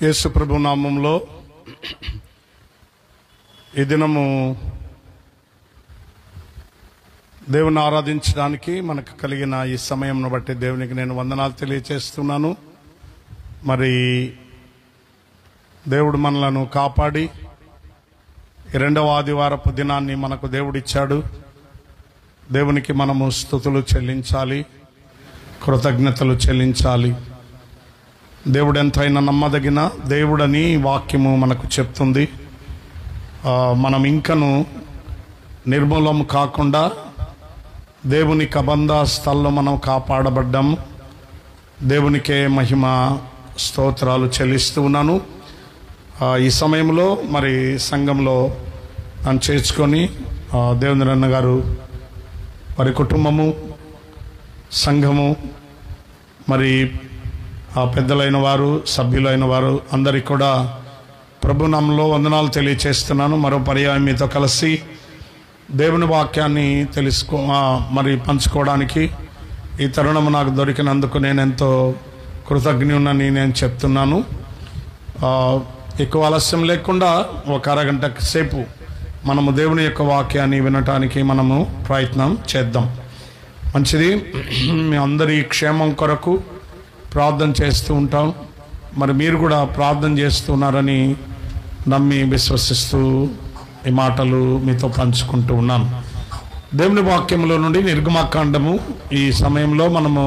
యేసు ప్రభు నామములో ఈ దినము దేవుని ఆరాధించడానికి మనకు కలిగిన ఈ సమయంను బట్టి దేవునికి నేను వందనాలు తెలియజేస్తున్నాను. మరి దేవుడు మనలను కాపాడి ఈ రెండవ ఆదివారపు దినాన్ని మనకు దేవుడిచ్చాడు. దేవునికి మనము స్తుతులు చెల్లించాలి, కృతజ్ఞతలు చెల్లించాలి. దేవుడు ఎంతైనా నమ్మదగిన దేవుడని వాక్యము మనకు చెప్తుంది. మనం ఇంకను నిర్మూలం కాకుండా దేవుని కబంధ స్థలంలో మనం కాపాడబడ్డాము. దేవునికే మహిమ స్తోత్రాలు చెల్లిస్తూ ఉన్నాను. ఈ సమయంలో మరి సంఘంలో నన్ను చేర్చుకొని దేవేంద్రన్న గారు వారి కుటుంబము, సంఘము, మరి పెద్దలైన వారు, సభ్యులైన వారు అందరికీ కూడా ప్రభునామంలో వందనాలు తెలియచేస్తున్నాను. మరో పర్యాయం మీతో కలిసి దేవుని వాక్యాన్ని మరి పంచుకోవడానికి ఈ తరుణం నాకు దొరికినందుకు నేను ఎంతో కృతజ్ఞునని నేను చెప్తున్నాను. ఎక్కువ ఆలస్యం లేకుండా ఒక అరగంట సేపు మనము దేవుని యొక్క వాక్యాన్ని వినటానికి మనము ప్రయత్నం చేద్దాం. మంచిది. మీ అందరి క్షేమం కొరకు ప్రార్థన చేస్తూ ఉంటాం. మరి మీరు కూడా ప్రార్థన చేస్తున్నారని నమ్మి విశ్వసిస్తూ ఈ మాటలు మీతో పంచుకుంటూ ఉన్నాను. దేవుని వాక్యంలో నుండి నిర్గమాకాండము ఈ సమయంలో మనము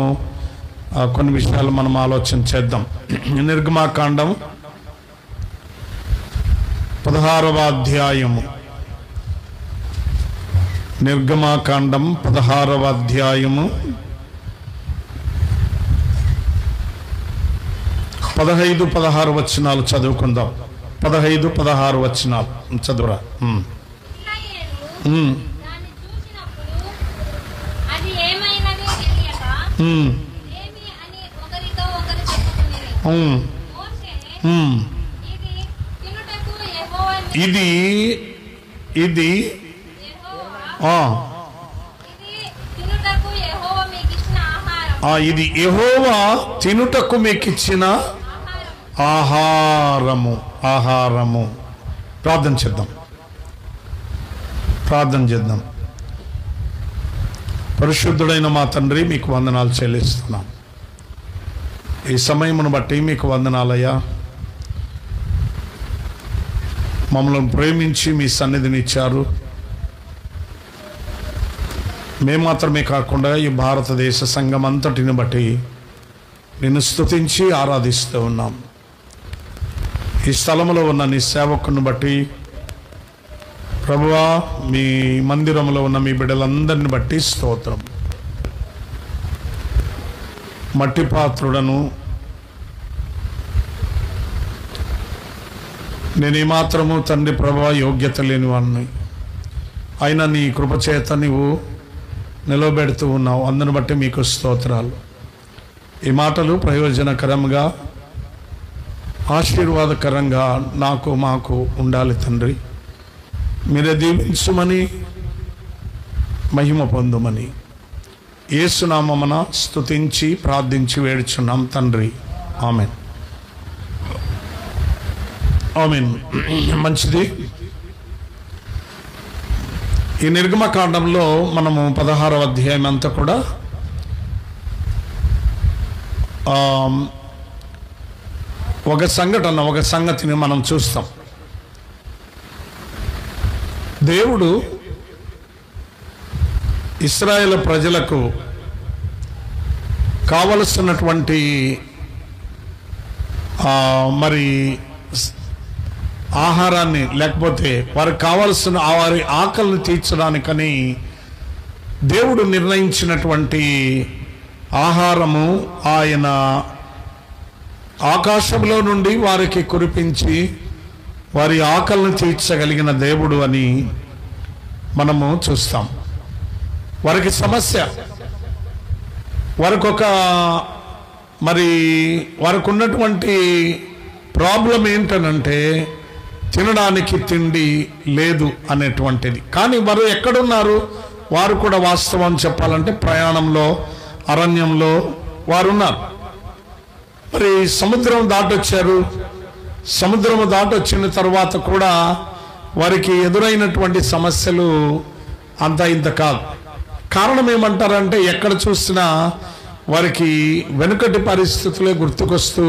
కొన్ని విషయాలు మనం ఆలోచన చేద్దాం. నిర్గమాకాండం 16వ అధ్యాయము. నిర్గమాకాండం 16వ అధ్యాయము 15-16 వచనాలు చదువుకుందాం. 15-16 వచనాలు చదువురా. ఇది యెహోవా తినుటకు మీకిచ్చిన ఆహారము. ప్రార్థన చేద్దాం. పరిశుద్ధుడైన మా తండ్రి, మీకు వందనాలు చెల్లిస్తున్నాం. ఈ సమయమును బట్టి మీకు వందనాలయ్యా. మమ్మల్ని ప్రేమించి మీ సన్నిధిని ఇచ్చారు. మేము మాత్రమే కాకుండా ఈ భారతదేశ సంఘం అంతటిని బట్టి నిన్ను స్తుతించి ఆరాధిస్తూ ఉన్నాం. ఈ స్థలంలో ఉన్న నీ సేవకుని బట్టి ప్రభువా, మీ మందిరంలో ఉన్న మీ బిడ్డలందరిని బట్టి స్తోత్రం. మట్టి పాత్రుడను, నేనేమాత్రము తండ్రి ప్రభువా యోగ్యత లేని వాడిని, అయినా నీ కృపచేత నీవు నిలవబెడుతూ ఉన్నావు. అందుని బట్టి మీకు స్తోత్రాలు. ఈ మాటలు ప్రయోజనకరంగా, ఆశీర్వాదకరంగా మాకు ఉండాలి తండ్రి. మీరే దీవించుమని, మహిమ పొందుమని యేసునామమున స్తుతించి ప్రార్థించి వేడుచున్నాం తండ్రి. ఆమెన్. మంచిది. ఈ నిర్గమకాండంలో మనము 16వ అధ్యాయం అంతా కూడా ఒక సంగతిని మనం చూస్తాం. దేవుడు ఇశ్రాయేలు ప్రజలకు కావలసినటువంటి మరి ఆహారాన్ని, లేకపోతే వారికి కావలసిన వారి ఆకలిని తీర్చడానికని దేవుడు నిర్ణయించినటువంటి ఆహారము ఆయన ఆకాశంలో నుండి వారికి కురిపించి వారి ఆకలిని తీర్చగలిగిన దేవుడు అని మనము చూస్తాం. వారికి సమస్య, వారికి వారికి ఉన్నటువంటి ప్రాబ్లం ఏంటనంటే తినడానికి తిండి లేదు అనేటువంటిది. కానీ వారు ఎక్కడున్నారు? వారు కూడా వాస్తవం చెప్పాలంటే ప్రయాణంలో, అరణ్యంలో వారున్నారు. మరి సముద్రం దాటొచ్చారు, సముద్రము దాటొచ్చిన తర్వాత కూడా వారికి ఎదురైనటువంటి సమస్యలు అంత ఇంత కాదు. కారణం ఏమంటారంటే ఎక్కడ చూసినా వారికి వెనుకటి పరిస్థితులే గుర్తుకొస్తూ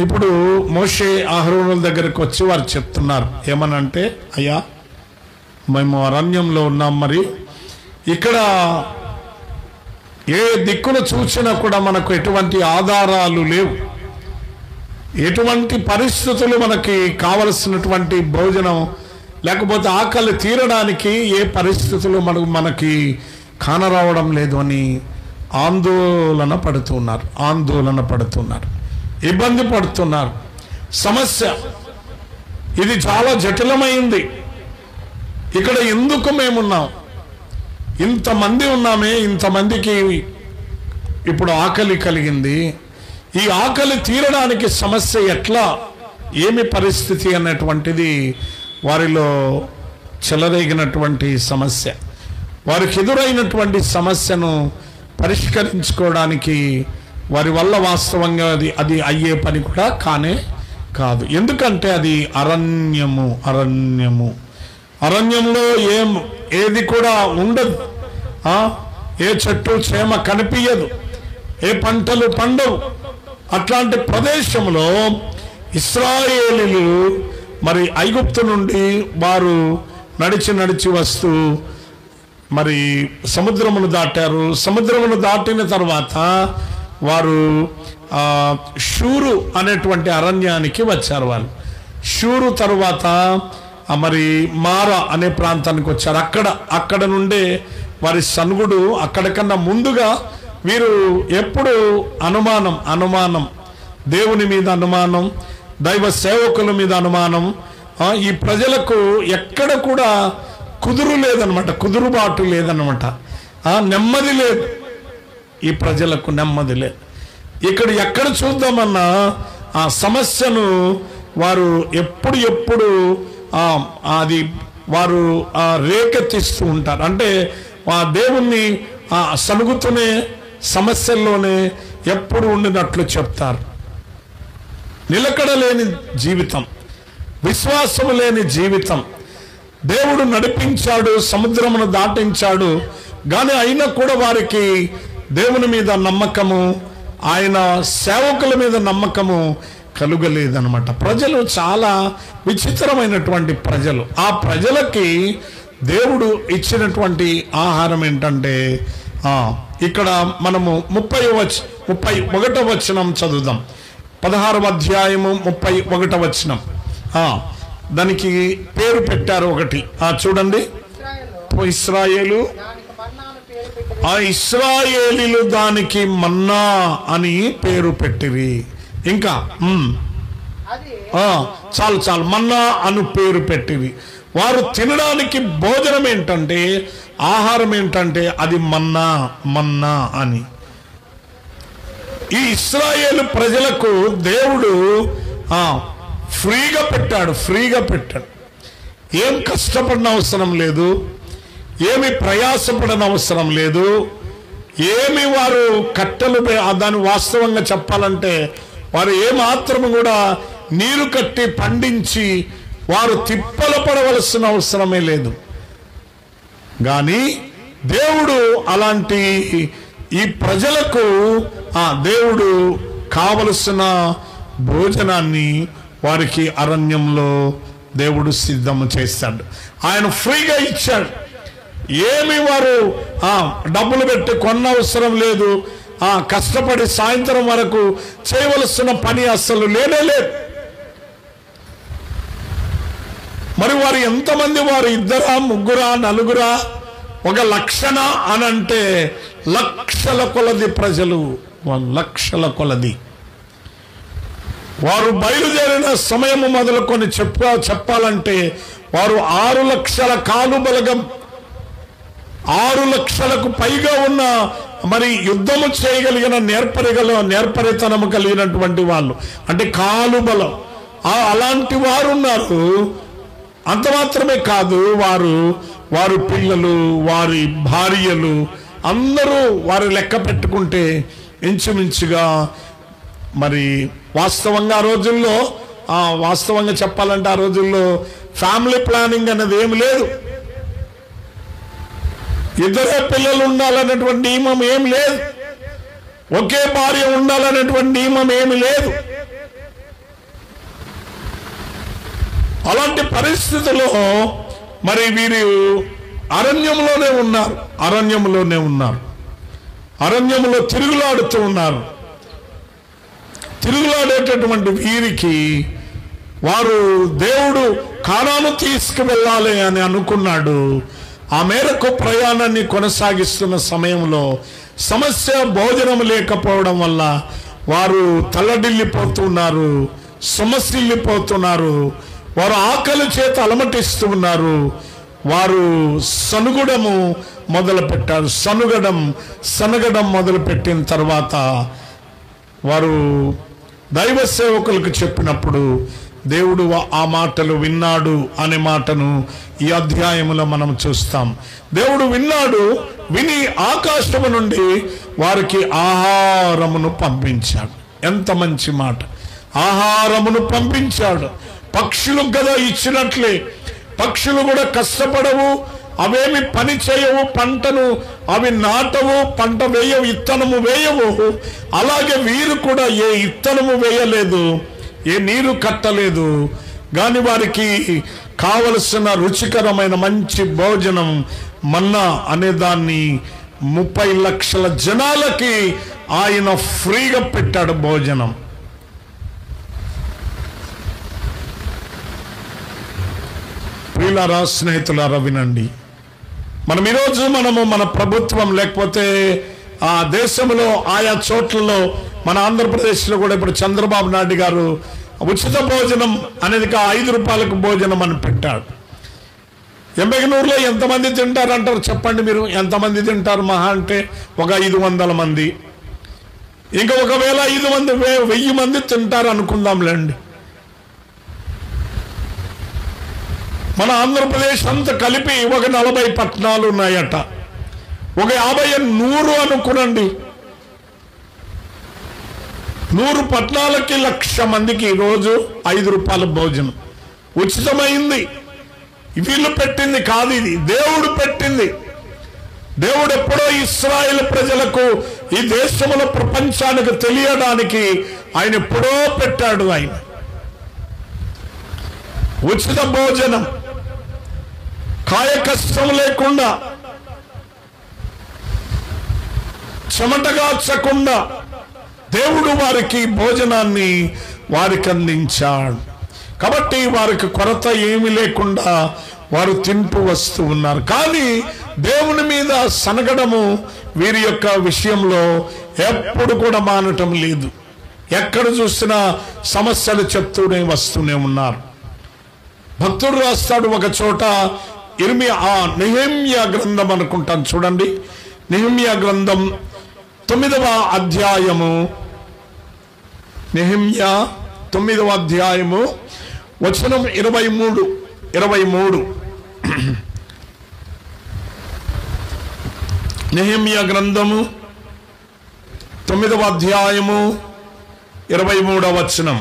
ఇప్పుడు మోషే అహరోనుల దగ్గరికి వచ్చి వారు చెప్తున్నారు ఏమనంటే, అయ్యా మేము అరణ్యంలో ఉన్నాం, మరి ఇక్కడ ఏ దిక్కును చూసినా కూడా మనకు ఎటువంటి ఆధారాలు లేవు, ఎటువంటి పరిస్థితులు మనకి కావలసినటువంటి భోజనం లేకపోతే ఆకలి తీరడానికి ఏ పరిస్థితులు మనకి కానరావడం లేదు అని ఆందోళన పడుతున్నారు, ఇబ్బంది పడుతున్నారు. సమస్య ఇది చాలా జటిలమైంది. ఇక్కడ ఎందుకు మేమున్నాం, ఇంతమంది ఉన్నామే, ఇంతమందికి ఇప్పుడు ఆకలి కలిగింది, ఈ ఆకలి తీరడానికి సమస్య ఎట్లా, ఏమి పరిస్థితి అన్నటువంటిది వారిలో చెలరేగినటువంటి సమస్య. వారికి ఎదురైనటువంటి సమస్యను పరిష్కరించుకోవడానికి వారి వల్ల వాస్తవంగా అది అయ్యే పని కూడా కాదు. ఎందుకంటే అది అరణ్యంలో ఏది కూడా ఉండదు, ఏ చెట్టు చేమ కనిపించదు, ఏ పంటలు పండవు. అట్లాంటి ప్రదేశంలో ఇశ్రాయేలీయులు మరి ఐగుప్తు నుండి వారు నడిచి వస్తూ మరి సముద్రమును దాటారు. సముద్రమును దాటిన తర్వాత వారు షూరు అనేటువంటి అరణ్యానికి వచ్చారు. వాళ్ళు షూరు తర్వాత మరి మారా అనే ప్రాంతానికి వచ్చారు. అక్కడ నుండే వారి సనుగుడు. అక్కడికన్నా ముందుగా వీరు ఎప్పుడు అనుమానం, దేవుని మీద అనుమానం, దైవ సేవకుల మీద అనుమానం. ఈ ప్రజలకు ఎక్కడ కూడా కుదురుబాటు లేదన్నమాట, నెమ్మది లేదు. ఈ ప్రజలకు నెమ్మది లేదు. ఎక్కడ చూద్దామన్నా ఆ సమస్యను వారు ఎప్పుడు అది వారు రేకెత్తిస్తూ ఉంటారు. అంటే ఆ దేవుణ్ణి సనుగుతూనే సమస్యల్లోనే ఎప్పుడు ఉండినట్లు చెప్తారు. నిలకడ లేని జీవితం, విశ్వాసము లేని జీవితం. దేవుడు నడిపించాడు, సముద్రమును దాటించాడు, కానీ అయినా కూడా వారికి దేవుని మీద నమ్మకము, ఆయన సేవకుల మీద నమ్మకము కలుగలేదన్నమాట. ప్రజలు చాలా విచిత్రమైనటువంటి ప్రజలు. ఆ ప్రజలకి దేవుడు ఇచ్చినటువంటి ఆహారం ఏంటంటే, ఇక్కడ మనము 31వ వచనం చదువుదాం. 16వ అధ్యాయము 31వ వచనం. దానికి పేరు పెట్టారు ఒకటి, చూడండి. ఇశ్రాయేలీలు దానికి మన్నా అని పేరు పెట్టిరి. ఇంకా చాలు మన్నా అని పేరు పెట్టివి. వారు తినడానికి భోజనం ఏంటంటే, ఆహారం ఏంటంటే అది మన్నా అని. ఈ ఇశ్రాయేలు ప్రజలకు దేవుడు ఫ్రీగా పెట్టాడు. ఏం కష్టపడిన అవసరం లేదు, ఏమి ప్రయాసపడిన అవసరం లేదు, ఏమి వారు కట్టెలు దాన్ని వాస్తవంగా చెప్పాలంటే వారు ఏమాత్రం కూడా నీరు కట్టి పండించి వారు తిప్పలు పడవలసిన అవసరమే లేదు. కానీ దేవుడు అలాంటి ఈ ప్రజలకు దేవుడు కావలసిన భోజనాన్ని వారికి అరణ్యంలో దేవుడు సిద్ధం చేస్తాడు. ఆయన ఫ్రీగా ఇచ్చాడు. ఏమి వారు డబ్బులు పెట్టి కొన్న అవసరం లేదు, కష్టపడి సాయంత్రం వరకు చేయవలసిన పని అస్సలు లేనే లేదు. మరి వారు ఎంతమంది, వారు 2, 3, 4, 1 లక్షణ అనంటే లక్షల కొలది ప్రజలు, లక్షల కొలది. వారు బయలుదేరిన సమయము మొదలుకొని చెప్పాలంటే వారు 6 లక్షల కాలు బలగం, 6 లక్షలకు పైగా ఉన్న మరి యుద్ధము చేయగలిగిన నేర్పరితనము కలిగినటువంటి వాళ్ళు, అంటే కాలు బలం, అలాంటి వారు ఉన్నారు. అంత మాత్రమే కాదు, వారు పిల్లలు, వారి భార్యలు అందరూ వారు లెక్క పెట్టుకుంటే ఇంచుమించుగా మరి వాస్తవంగా రోజుల్లో వాస్తవంగా చెప్పాలంటే ఆ రోజుల్లో ఫ్యామిలీ ప్లానింగ్ అనేది ఏమి లేదు. ఇద్దరే పిల్లలు ఉండాలనేటువంటి నియమం ఏమి లేదు. ఒకే భార్య ఉండాలనేటువంటి నియమం ఏమి లేదు. అలాంటి పరిస్థితుల్లో మరి వీరు అరణ్యంలోనే ఉన్నారు. అరణ్యంలో తిరుగులాడుతూ ఉన్నారు. తిరుగులాడేటటువంటి వీరికి వారు దేవుడు కానాను తీసుకువెళ్ళాలి అని అనుకున్నాడు. ఆ మేరకు ప్రయాణాన్ని కొనసాగిస్తున్న సమయంలో సమస్య భోజనం లేకపోవడం వల్ల వారు తల్లడిల్లిపోతున్నారు, సొమ్మసిల్లిపోతున్నారు. వారు ఆకలి చేత అలమటిస్తూ ఉన్నారు. వారు సనుగడము మొదలుపెట్టారు. సనగడం మొదలుపెట్టిన తర్వాత వారు దైవ సేవకులకు చెప్పినప్పుడు దేవుడు ఆ మాటలు విన్నాడు అనే మాటను ఈ అధ్యాయంలో మనం చూస్తాం. దేవుడు విన్నాడు, విని ఆకాశము నుండి వారికి ఆహారమును పంపించాడు. ఎంత మంచి మాట! ఆహారమును పంపించాడు. పక్షులు కదా ఇచ్చినట్లే, పక్షులు కూడా కష్టపడవు, అవేమి పని చేయవు, పంటను అవి నాటవు, పంట వేయవు, ఇత్తనము వేయవు. అలాగే వీరు కూడా ఏ ఇత్తనము వేయలేదు, ఏ నీరు కట్టలేదు. కానీ వారికి కావలసిన రుచికరమైన మంచి భోజనం మన్నా అనే దాన్ని 30 లక్షల జనాలకి ఆయన ఫ్రీగా పెట్టాడు భోజనం. ప్రియులారా, స్నేహితులారా, వినండి. ఈరోజు మన ప్రభుత్వం లేకపోతే ఆ దేశంలో ఆయా చోట్లలో, మన ఆంధ్రప్రదేశ్లో కూడా ఇప్పుడు చంద్రబాబు నాయుడు గారు ఉచిత భోజనం అనేది 5 రూపాయలకు భోజనం అని పెట్టాడు. ఎంబెగనూరులో ఎంతమంది తింటారంటారు చెప్పండి మీరు? ఎంతమంది తింటారు? మహా అంటే ఒక 500 మంది. ఇంకా ఒకవేళ 1000 మంది తింటారు అనుకుందాంలేండి. మన ఆంధ్రప్రదేశ్ అంతా కలిపి ఒక 40 పట్టణాలు ఉన్నాయట. ఒక 50, 100 అనుకునండి. 100 పట్టణాలకి 1,00,000 మందికి రోజు 5 రూపాయల భోజనం ఉచితమైంది. వీళ్ళు పెట్టింది కాదు, ఇది దేవుడు పెట్టింది. దేవుడు ఎప్పుడో ఇశ్రాయేలు ప్రజలకు ఈ దేశంలో ప్రపంచానికి తెలియడానికి ఆయన ఎప్పుడో పెట్టాడు. ఆయన ఉచిత భోజనం, కాయ కష్టం లేకుండా, చెమటగార్చకుండా దేవుడు వారికి భోజనాన్ని వారికి అందించాడు. కాబట్టి వారికి కొరత ఏమీ లేకుండా వారు తింటూ వస్తూ ఉన్నారు. కానీ దేవుని మీద సనగడము వీరి యొక్క విషయంలో ఎప్పుడు కూడా మానటం లేదు. ఎక్కడ చూసినా సమస్యలు చెప్తూనే వస్తూనే ఉన్నారు. భక్తుడు రాస్తాడు ఒక చోట, నెహెమ్యా గ్రంథం అనుకుంటాను, చూడండి. నెహెమ్యా గ్రంథం 9వ అధ్యాయము, నెహెమ్యా 9వ అధ్యాయము వచనం 23. నెహెమ్యా గ్రంథము 9వ అధ్యాయము 23వ వచనం.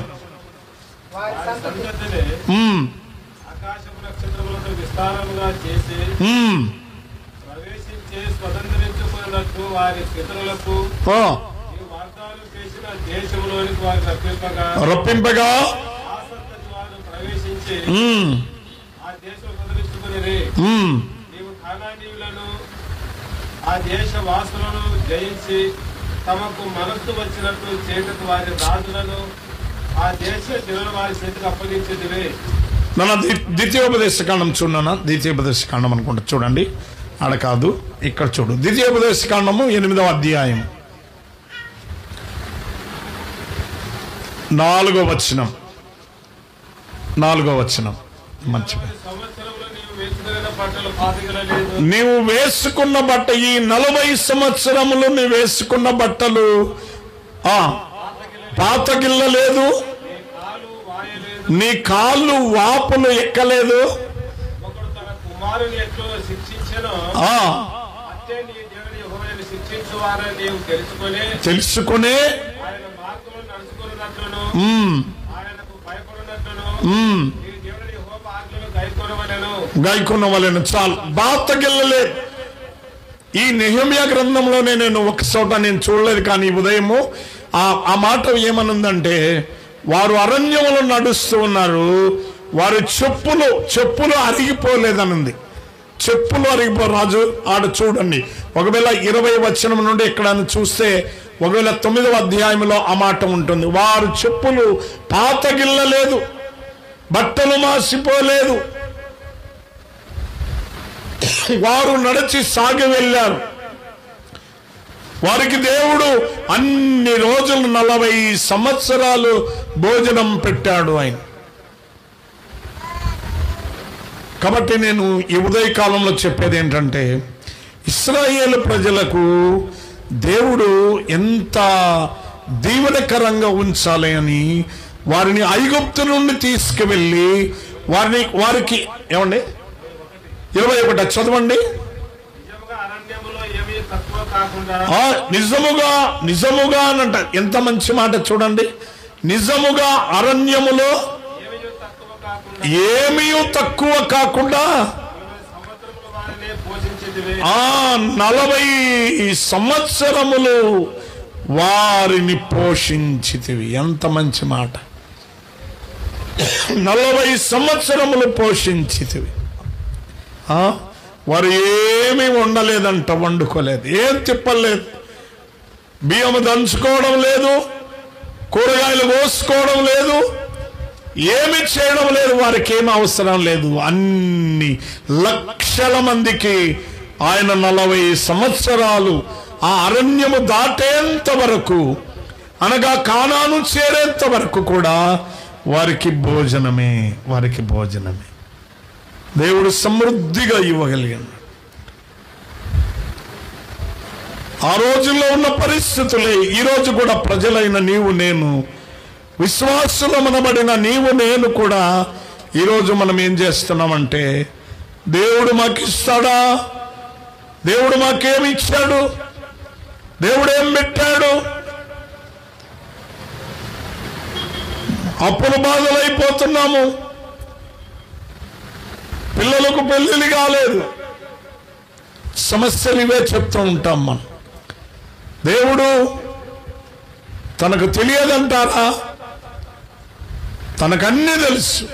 రప్పింపగా ఆ దేశ వాసులను జయించి తమకు మనస్సు వచ్చినట్టు చేతకు వారి రాజులను ఆ దేశ జనుల వారి చేతికి అప్పగించేదివే. ద్వితీయోపదేశకాండం చూడన్నా, ద్వితీయోపదేశకాండం అనుకుంటా, చూడండి. ఆడ కాదు, ఇక్కడ చూడు. ద్వితీయోపదేశకాండము 8వ అధ్యాయం 4వ వచనం. 4వ వచనం. మంచిగా, నీవు వేసుకున్న బట్ట, ఈ 40 సంవత్సరములు నీవు వేసుకున్న బట్టలు పాతగిల్లలేదు, నీ కాళ్ళు వాపులు ఎక్కలేదు. తెలుసుకునే గైకొనవలెను. చాలు, బాతగిల్లలేదు. ఈ నెహెమ్యా గ్రంథంలోనే నేను ఒక చోట నేను చూడలేదు, కానీ ఉదయము ఆ మాట ఏమనుందంటే, వారు అరణ్యములో నడుస్తూ ఉన్నారు, వారి చెప్పులు అరిగిపోలేదనుంది. చెప్పులు అరిగిపో రాజు ఆడ చూడండి, ఒకవేళ 20 వచనం నుండి ఎక్కడైనా చూస్తే, ఒకవేళ 9వ అధ్యాయంలో ఆ మాట ఉంటుంది. వారు చెప్పులు పాతగిల్లలేదు, బట్టలు మాసిపోలేదు, వారు నడిచి సాగి వెళ్ళారు. వారికి దేవుడు అన్ని రోజులు 40 సంవత్సరాలు భోజనం పెట్టాడు ఆయన. కాబట్టి నేను ఈ ఉదయకాలంలో చెప్పేది ఏంటంటే, ఇశ్రాయేలు ప్రజలకు దేవుడు ఎంత దీవెనకరంగా ఉంచాలి అని వారిని ఐగుప్తు నుండి తీసుకువెళ్ళి వారికి ఏమండి 21 చదవండి. నిజముగా అనంట, ఎంత మంచి మాట చూడండి. నిజముగా అరణ్యములో ఏమీ తక్కువ కాకుండా 40 సంవత్సరములు వారిని పోషించితివి. ఎంత మంచి మాట. 40 సంవత్సరములు పోషించితివి. వారు ఏమీ వండలేదంట, వండుకోలేదు, ఏం తిప్పలేదు, బియ్యం దంచుకోవడం లేదు, కూరగాయలు కోసుకోవడం లేదు, ఏమి చేయడం లేదు, వారికి ఏమి అవసరం లేదు. అన్ని లక్షల మందికి ఆయన 40 సంవత్సరాలు ఆ అరణ్యము దాటేంత వరకు, అనగా కానాను చేరేంత వరకు కూడా వారికి భోజనమే. దేవుడు సమృద్ధిగా ఇవ్వగలిగాడు. ఆ రోజుల్లో ఉన్న పరిస్థితులే ఈరోజు కూడా ప్రజలైన నీవు నేను, విశ్వాసులమనబడిన నీవు నేను కూడా ఈరోజు మనం ఏం చేస్తున్నామంటే, దేవుడు మాకు ఇస్తాడా, దేవుడు మాకేమి ఇచ్చాడు, దేవుడు ఏం పెట్టాడు, అప్పులు బాధలైపోతున్నాము, పిల్లలకు పెళ్ళిళ్ళు కాలేదు, సమస్యలు ఇవే చెప్తూ ఉంటాం మనం. దేవుడు తనకు తెలియదంటారా? తనకన్నీ తెలుసు.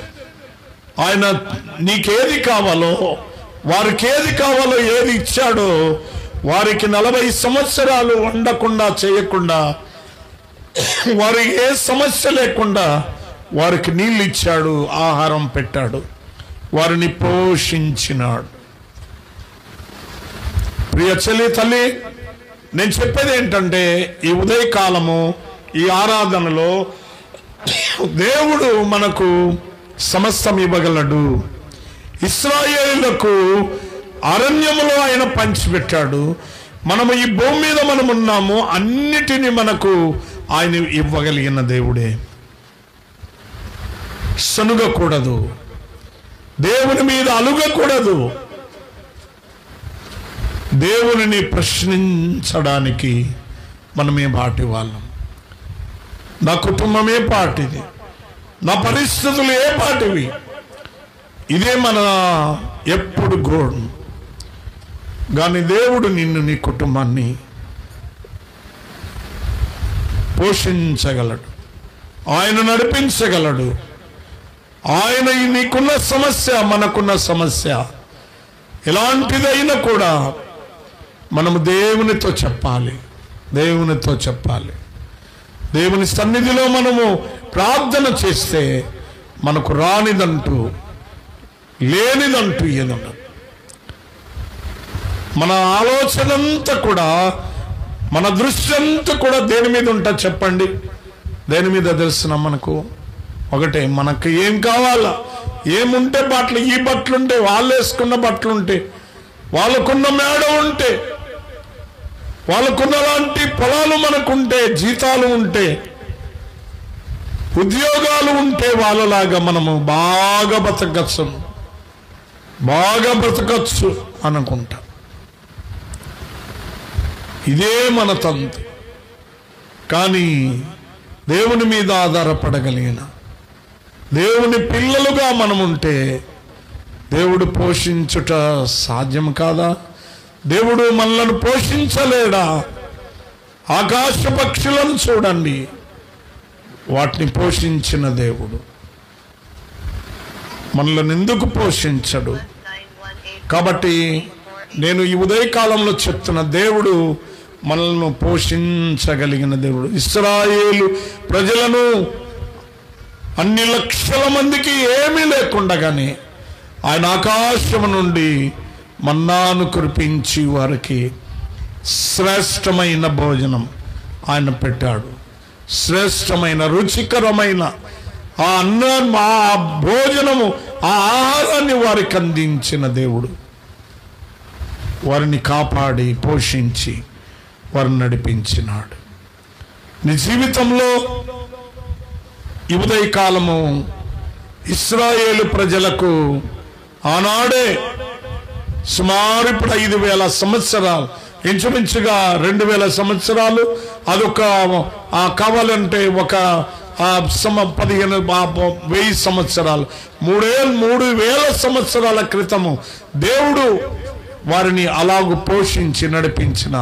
ఆయన నీకేది కావాలో, వారికి ఏది కావాలో, ఏది ఇచ్చాడో, వారికి 40 సంవత్సరాలు వండకుండా చేయకుండా, వారికి ఏ సమస్య లేకుండా వారికి నీళ్ళు ఇచ్చాడు, ఆహారం పెట్టాడు, వారిని పోషించినాడు. ప్రియ చెల్లి తల్లి, నేను చెప్పేది ఏంటంటే, ఈ ఉదయకాలము ఈ ఆరాధనలో దేవుడు మనకు సమస్తం ఇవ్వగలడు. ఇశ్రాయేలులకు అరణ్యములో ఆయన పంచిపెట్టాడు. మనము ఈ భూమి మీద మనం ఉన్నాము, అన్నిటినీ మనకు ఆయన ఇవ్వగలిగిన దేవుడే. సనుగకూడదు, దేవుని మీద అలుగకూడదు, దేవునిని ప్రశ్నించడానికి మనమే పాటి వాళ్ళం. నా కుటుంబమే పాటిది, నా పరిస్థితులు ఏ పాటివి, ఇదే మన ఎప్పుడు గోడు. కానీ దేవుడు నిన్ను, నీ కుటుంబాన్ని పోషించగలడు, ఆయన నడిపించగలడు. ఆయన నీకున్న సమస్య, మనకున్న సమస్య ఎలాంటిదైనా కూడా మనము దేవునితో చెప్పాలి. దేవుని సన్నిధిలో మనము ప్రార్థన చేస్తే మనకు రానిదంటూ లేనిదంటూ ఏదన్నా, మన ఆలోచన అంతా కూడా, మన దృష్టి అంతా కూడా దేని మీద ఉంటా చెప్పండి? దేని మీద తెలుసునా మనకు? ఒకటే, మనకు ఏం కావాలా, ఏముంటే బట్టలు, ఈ బట్టలు ఉంటే, వాళ్ళు వేసుకున్న బట్టలు ఉంటే, వాళ్ళకున్న మేడ ఉంటే, వాళ్ళకున్న లాంటి పొలాలు మనకుంటే, జీతాలు ఉంటే, ఉద్యోగాలు ఉంటే, వాళ్ళలాగా మనము బాగా బ్రతకచ్చు అనుకుంటా. ఇదే మన తంతు. కానీ దేవుని మీద ఆధారపడగలిగిన, దేవుని పిల్లలుగా మనముంటే దేవుడు పోషించుట సాధ్యం కాదా? దేవుడు మనలను పోషించలేడా? ఆకాశ పక్షులను చూడండి, వాటిని పోషించిన దేవుడు మనలను ఎందుకు పోషించడు? కాబట్టి నేను ఈ ఉదయకాలంలో చెప్తున్న, దేవుడు మనల్ని పోషించగలిగిన దేవుడు. ఇశ్రాయేలు ప్రజలను అన్ని లక్షల మందికి ఏమీ లేకుండగానే ఆయన ఆకాశం నుండి మన్నాను కురిపించి వారికి శ్రేష్టమైన భోజనం ఆయన పెట్టాడు. శ్రేష్టమైన రుచికరమైన ఆ అన్నం, ఆ భోజనము, ఆ ఆహారాన్ని వారికి అందించిన దేవుడు వారిని కాపాడి పోషించి వారిని నడిపించినాడు. నీ జీవితంలో ఈ ఉదయకాలము ఇశ్రాయేలు ప్రజలకు ఆనాడే సుమారు ఇప్పుడు 5,000 సంవత్సరాలు, ఇంచుమించుగా 2,000 సంవత్సరాలు, అదొక కావాలంటే ఒక 15,000 సంవత్సరాలు, 3,000 సంవత్సరాల క్రితము దేవుడు వారిని అలాగూ పోషించి నడిపించిన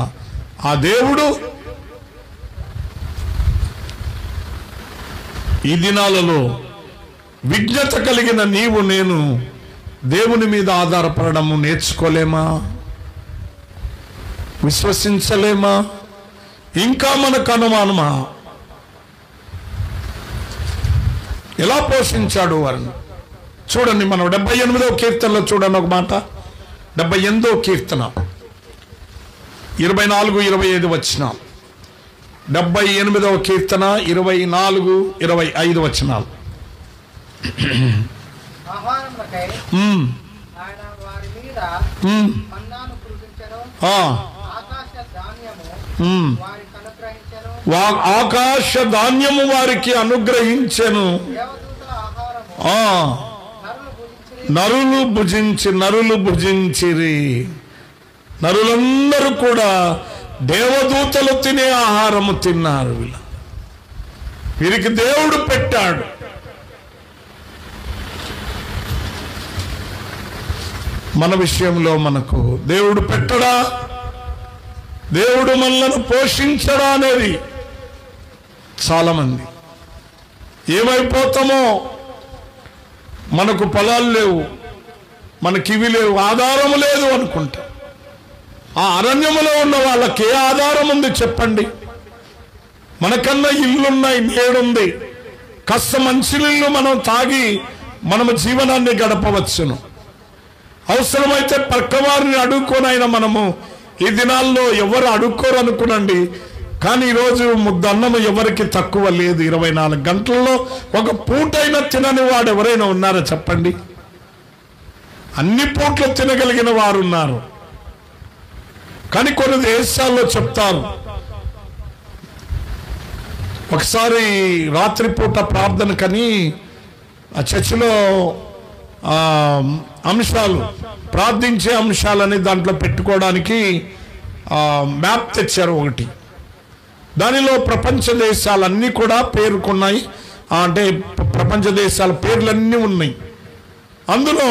ఆ దేవుడు ఈ దినాలలో విజ్ఞత కలిగిన నీవు నేను దేవుని మీద ఆధారపడము నేర్చుకోలేమా? విశ్వసించలేమా? ఇంకా మనకు అనుమానమా? ఎలా పోషించాడు వారిని చూడండి. మనం 78వ కీర్తనలో చూడండి ఒక మాట. 78వ కీర్తన 24-25 వచనాలు. 78వ కీర్తన 24-25 వచనాలు. ఆకాశ ధాన్యము వారికి అనుగ్రహించెను, నరులు భుజించిరి. నరులందరూ కూడా దేవదూతలు తినే ఆహారము తిన్నారు. వీరికి దేవుడు పెట్టాడు. మన విషయంలో మనకు దేవుడు పెట్టడా? దేవుడు మనలను పోషించడా అనేది చాలా మంది ఏమైపోతామో, మనకు పొలాలు లేవు, మనకి ఇవి లేవు, ఆధారము లేదు అనుకుంటా. ఆ అరణ్యములో ఉన్న వాళ్ళకి ఏ ఆధారం ఉంది చెప్పండి? మనకన్నా ఇల్లున్నాయి, నేడుంది, కాస్త మంచినీళ్ళు మనం తాగి మనము జీవనాన్ని గడపవచ్చును. అవసరమైతే పక్కవారిని అడుక్కోనైనా మనము ఈ దినాల్లో ఎవరు అడుక్కోరు అనుకునండి. కానీ ఈరోజు ముద్దన్నము ఎవరికి తక్కువ లేదు. 24 గంటల్లో ఒక పూటైనా తినని వాడు ఎవరైనా ఉన్నారా చెప్పండి? అన్ని పూట్లు తినగలిగిన వారు ఉన్నారు. కానీ కొన్ని దేశాల్లో చెప్తారు, ఒకసారి రాత్రిపూట ప్రార్థనకని ఆ చర్చిలో అంశాలు, ప్రార్థించే అంశాలని దాంట్లో పెట్టుకోవడానికి మ్యాప్ తెచ్చారు ఒకటి. దానిలో ప్రపంచ దేశాలన్నీ కూడా పేర్కొన్నాయి. అంటే ప్రపంచ దేశాల పేర్లన్నీ ఉన్నాయి. అందులో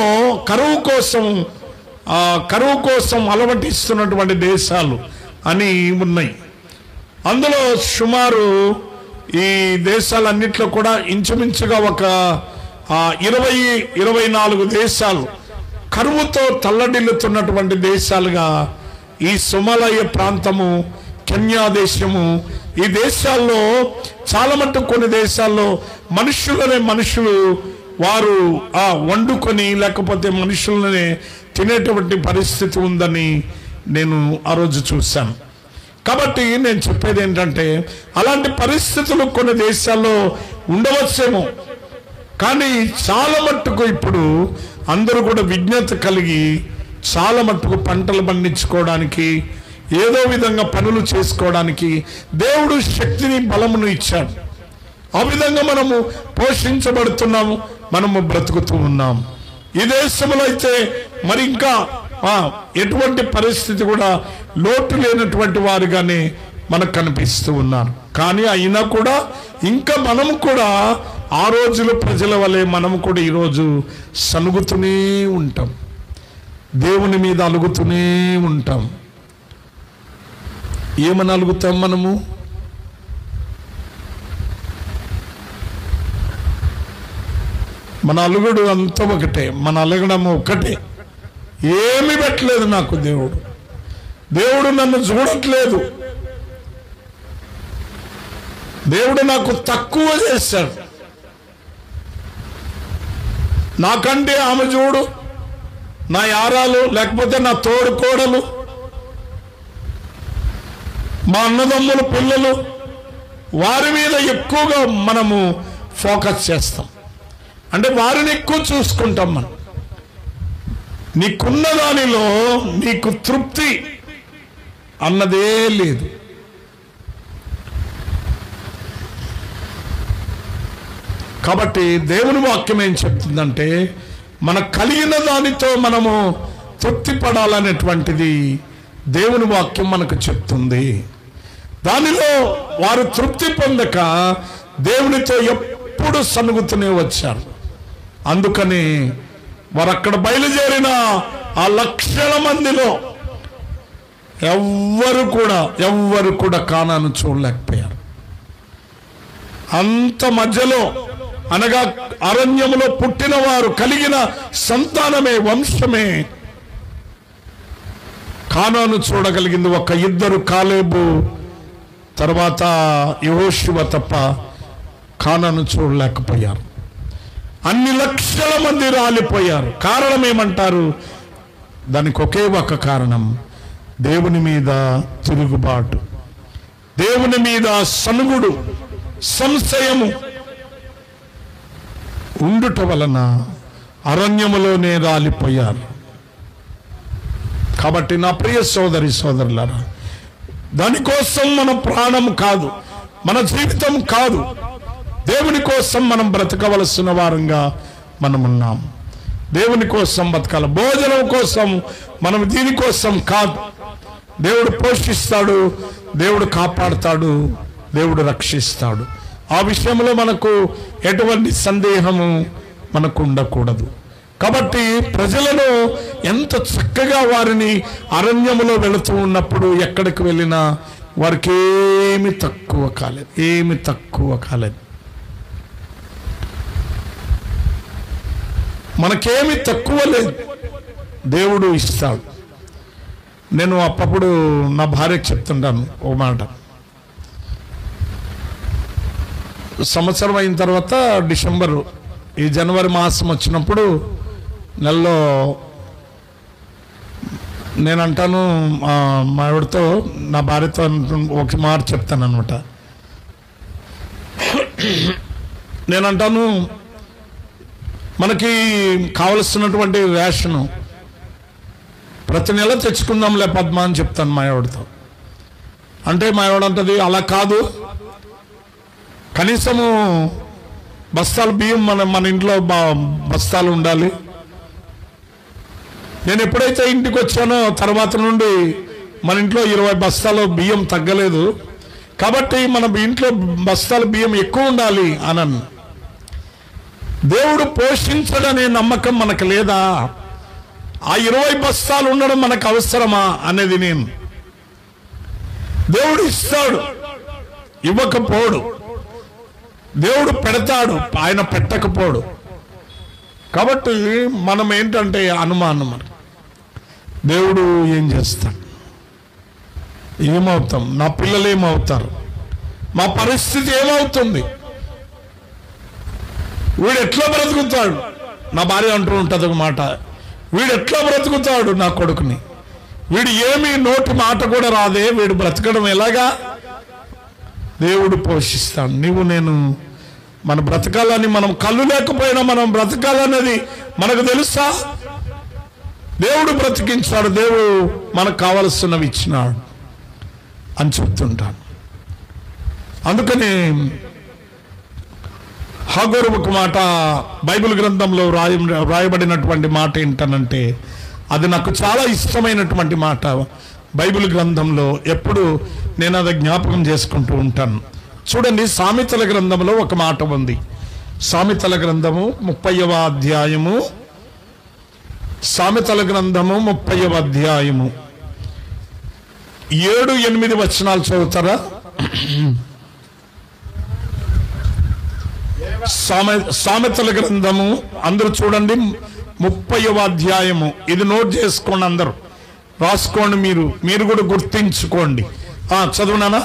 కరువు కోసం అలవటిస్తున్నటువంటి దేశాలు అని ఉన్నాయి. అందులో సుమారు ఈ దేశాలన్నిట్లో కూడా ఇంచుమించుగా ఒక 20-24 దేశాలు కరువుతో తల్లడిల్లుతున్నటువంటి దేశాలుగా ఈ సోమాలియా ప్రాంతము, కెన్యా దేశము, ఈ దేశాల్లో చాలా మటుకు కొన్ని దేశాల్లో మనుషులు వారు వండుకొని లేకపోతే మనుషులనే తినేటువంటి పరిస్థితి ఉందని నేను ఆ రోజు చూశాను. కాబట్టి నేను చెప్పేది ఏంటంటే, అలాంటి పరిస్థితులు కొన్ని దేశాల్లో ఉండవచ్చేమో, కానీ చాలా మట్టుకు ఇప్పుడు అందరూ కూడా విజ్ఞత కలిగి చాలా మట్టుకు పంటలు పండించుకోవడానికి, ఏదో విధంగా పనులు చేసుకోవడానికి దేవుడు శక్తిని బలమును ఇచ్చాడు. ఆ విధంగా మనము పోషించబడుతున్నాము, మనము బ్రతుకుతూ ఉన్నాము. ఈ దేశంలో అయితే మరి ఇంకా ఎటువంటి పరిస్థితి కూడా లోటు లేనటువంటి వారుగానే మనకు కనిపిస్తూ ఉన్నారు. కానీ అయినా కూడా ఇంకా మనము కూడా ఆ రోజుల ప్రజల వలె మనము కూడా ఈరోజు సనుగుతూనే ఉంటాం, దేవుని మీద అలుగుతూనే ఉంటాం. ఏమని అలుగుతాం మనము? మన అలుగుడు అంతా ఒకటే, మన అలగడము ఒకటే. ఏమి పెట్టలేదు నాకు దేవుడు, దేవుడు నన్ను చూడట్లేదు, దేవుడు నాకు తక్కువ చేశాడు, నాకంటే ఆమె చూడు, నా యారాలు లేకపోతే నా తోడు కోడలు, మా అన్నదమ్ముల పిల్లలు, వారి మీద ఎక్కువగా మనము ఫోకస్ చేస్తాం. అంటే వారిని ఎక్కువ చూసుకుంటాం మనం. నీకున్న దానిలో నీకు తృప్తి అన్నదే లేదు. కాబట్టి దేవుని వాక్యం ఏం చెప్తుందంటే, మనకు కలిగిన దానితో మనము తృప్తి పడాలనేటువంటిది దేవుని వాక్యం మనకు చెప్తుంది. దానిలో వారు తృప్తి పొందక దేవునితో ఎప్పుడు సనుగుతూనే వచ్చారు. అందుకని వారు అక్కడ బయలుదేరిన ఆ లక్షల మందిలో ఎవ్వరు కూడా కానాను చూడలేకపోయారు. అంత మధ్యలో, అనగా అరణ్యములో పుట్టిన వారు, కలిగిన సంతానమే, వంశమే కానాను చూడగలిగింది. ఒక ఇద్దరు, కాలేబు తర్వాత యెహోషువ తప్ప కానాను చూడలేకపోయారు. అన్ని లక్షల మంది రాలిపోయారు. కారణం ఏమంటారు? దానికి ఒకే ఒక కారణం, దేవుని మీద తిరుగుబాటు, దేవుని మీద సనుగుడు, సంశయము ఉండుట వలన అరణ్యములోనే రాలిపోయారు. కాబట్టి నా ప్రియ సోదరి సోదరులారా, దానికోసం మన ప్రాణం కాదు, మన జీవితం కాదు, దేవుని కోసం మనం బ్రతకవలసిన వారంగా మనం ఉన్నాం. దేవుని కోసం బతకాలి. భోజనం కోసం మనం దీనికోసం కాదు. దేవుడు పోషిస్తాడు, దేవుడు కాపాడుతాడు, దేవుడు రక్షిస్తాడు. ఆ విషయంలో మనకు ఎటువంటి సందేహము మనకు ఉండకూడదు. కాబట్టి ప్రజలను ఎంత చక్కగా వారిని అరణ్యములో వెళుతూ ఉన్నప్పుడు ఎక్కడికి వెళ్ళినా వారికి ఏమి తక్కువ కాలేదు. మనకేమి తక్కువ లేదు, దేవుడు ఇస్తాడు. నేను అప్పుడు నా భార్యకు చెప్తుంటాను ఓ మాట. సంవత్సరం అయిన తర్వాత డిసెంబరు, ఈ జనవరి మాసం వచ్చినప్పుడు నెలలో నేనంటాను మా ఆవిడతో, నా భార్యతో ఒక మాట చెప్తాను అనమాట. నేనంటాను, మనకి కావలసినటువంటి రేషను ప్రతి నెల తెచ్చుకుందాంలే పద్మ అని చెప్తాను మా ఆవిడతో. అంటే మా ఆవిడ అంటది, అలా కాదు, కనీసము బస్తాలు బియ్యం మన ఇంట్లో బస్తాలు ఉండాలి. నేను ఎప్పుడైతే ఇంటికి వచ్చానో తర్వాత నుండి మన ఇంట్లో 20 బస్తాలు బియ్యం తగ్గలేదు, కాబట్టి మన ఇంట్లో బస్తాలు బియ్యం ఎక్కువ ఉండాలి అనను. దేవుడు పోషించడనే నమ్మకం మనకు లేదా? ఆ 20 బస్తాలు ఉండడం మనకు అవసరమా అనేది నేను. దేవుడు ఇస్తాడు, ఇవ్వకపోడు. దేవుడు పెడతాడు, ఆయన పెట్టకపోడు. కాబట్టి మనం ఏంటంటే అనుమానం, దేవుడు ఏం చేస్తాడు, ఏమవుతాం, నా పిల్లలు ఏమవుతారు, మా పరిస్థితి ఏమవుతుంది, వీడు ఎట్లా బ్రతుకుతాడు. నా భార్య అంటూ ఉంటుంది ఒక మాట, వీడు ఎట్లా బ్రతుకుతాడు నా కొడుకుని, వీడు ఏమీ నోటి మాట కూడా రాదే, వీడు బ్రతకడం ఎలాగా? దేవుడు పోషిస్తాడు. నీవు నేను మన బ్రతకాలని, మనం కళ్ళు లేకపోయినా మనం బ్రతకాలనేది మనకు తెలుసా? దేవుడు బ్రతికించాడు, దేవుడు మనకు కావలసినవి ఇచ్చినాడు అని చెప్తుంటాను. అందుకని హాగోరు ఒక మాట బైబిల్ గ్రంథంలో రాయబడినటువంటి మాట ఏంటనంటే, అది నాకు చాలా ఇష్టమైనటువంటి మాట. బైబిల్ గ్రంథంలో ఎప్పుడు నేను అది జ్ఞాపకం చేసుకుంటూ ఉంటాను. చూడండి, సామెతల గ్రంథంలో ఒక మాట ఉంది. సామెతల గ్రంథము 30వ అధ్యాయము, సామెతల గ్రంథము 30వ అధ్యాయము 7-8 వచనాలు చదువుతారా? సామెతల గ్రంథము అందరూ చూడండి, 30వ అధ్యాయము. ఇది నోట్ చేసుకోండి, అందరూ రాసుకోండి, మీరు కూడా గుర్తించుకోండి. చదువునానా?